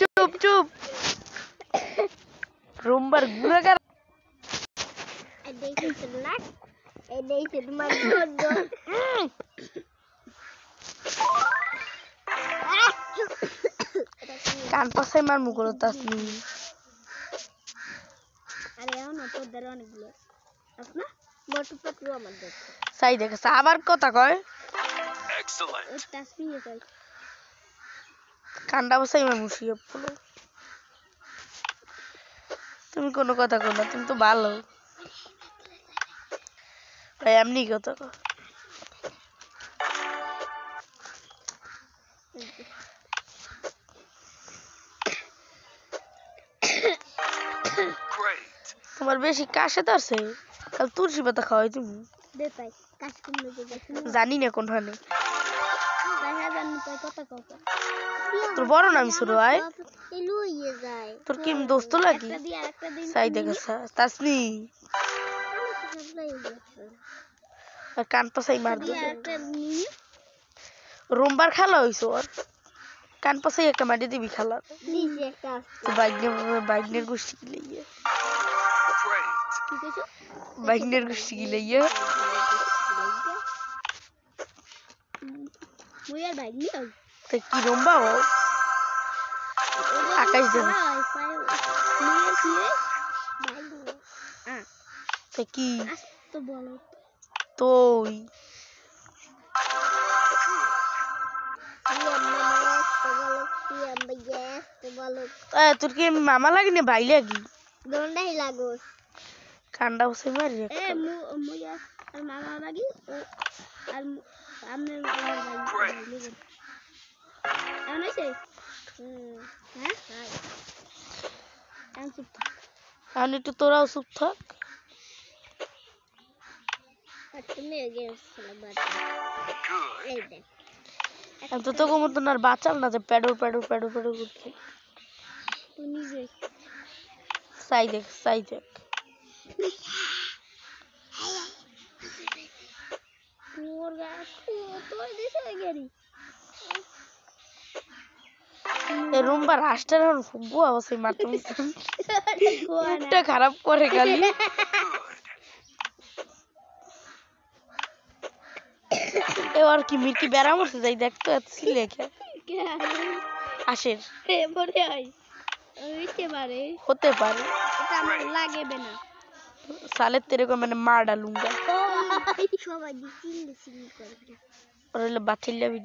চুপ চুপ রুম্বার গুণাগার কান পাশায় মার মুখ তাসনি সাই দেখেছে আবার কথা কয় কান্ডা বসাই মার মুসিয়ে পড়লো তুমি কোনো কথা কো না তুমি তো ভালো ভাই এমনি কথা কো তোমার বেশি কাশে আছে কাল তুলসী পাতা খাওয়াই তুমি জানি না কোনখানে তোর বড় নাম শুরু হয় তোর কি দোস্ত লাগি সাই দেখে তাসনি কান পাশাই মার দেবে রোমবার খেলা হইছো ওর কান পাশাই একটা মাটি দিবি খেলা বাইকনের গোষ্ঠী কি লইয়ে বাইকনের গোষ্ঠী কি লইয়ে কি রোম্বা ও আকাশ দেন কি তুই তোর কি মামা লাগে না ভাই লাগি ঠান্ডা বসে মারি মামা লাগি আমি একটু তোরাও চুপ থাক তো তোকে মতন আর বাঁচাল না যে প্যাডর প্যাডর প্যাডর প্যাডর করতে সাই দেখ রুম্বা রাষ্ট্রের বুয়া বসে মারতে মুখটা খারাপ করে খালি এবার কি মির্কি বেড়া মরতে যাই দেখতো এত লেখা আসের হতে পারে লাগবে না সালের তেরকম মানে মার ডালুঙ্গা বাচ্চা লাবি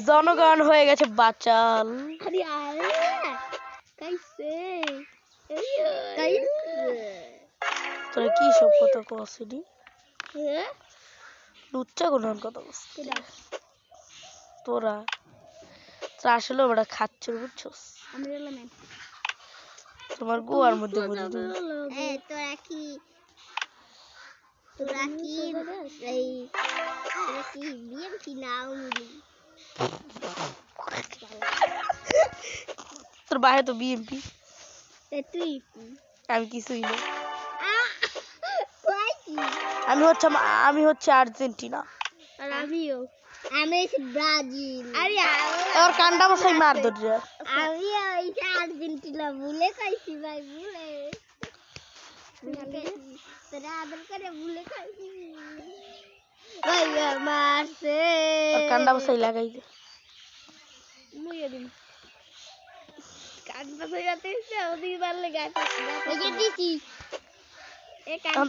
জনগণ হয়ে গেছে বাচাল তোরা কি সব কথা কসিনি লুচ্চা কোন কথা তোরা আসলে ওরা খাচ্ছে বুঝছস তোমার গোয়ার মধ্যে বলি তোর বাইরে তো বিএমপি আমি কিছুই না আমি হচ্ছে আর্জেন্টিনা আর আমিও আমি ব্রাজিল আরে আর কান্ডা বসাই মার ধরে আমি ওইটা আর্জেন্টিনা ভুলে খাইছি ভাই ভুলে তোরা আদর করে ভুলে খাইছি ভাই মারছে আর কান্ডা বসাই লাগাই দে মুইয়ে দিন কান্ডা বসাই যাতে ওদি মারলে গাছ ওই যে দিছি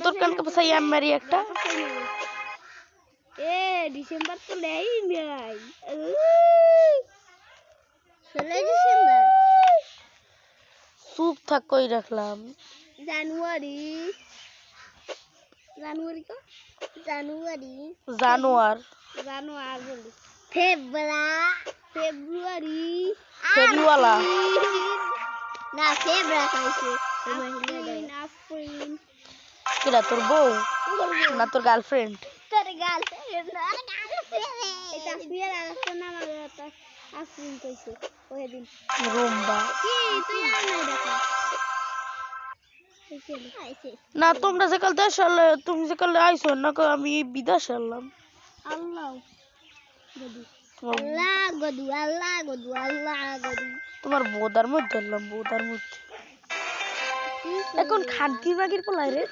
তোর কানকে বসাই আমি মারি একটা ডিসেম্বর তো নেই নাই 16 ডিসেম্বর চুপ থাক কই রাখলাম জানুয়ারি বলি ফেব্রুয়ারি না ফেব্রুয়ারি খাইছে কেডা তোর বউ না তোর গার্লফ্রেন্ড এটা বিয়ের আলোচনা মারতা আসিন কইছে ওই দিন রুম্বা কি তুই আর নাই দেখা না তোমরা যে কাল দেশ আলে তুমি যে কাল আইছো না আমি বিদেশ আলাম আল্লাহ গদু তোমার বোদার মধ্যে এলাম বোদার মধ্যে এখন খানকি বাগির পোলাই রে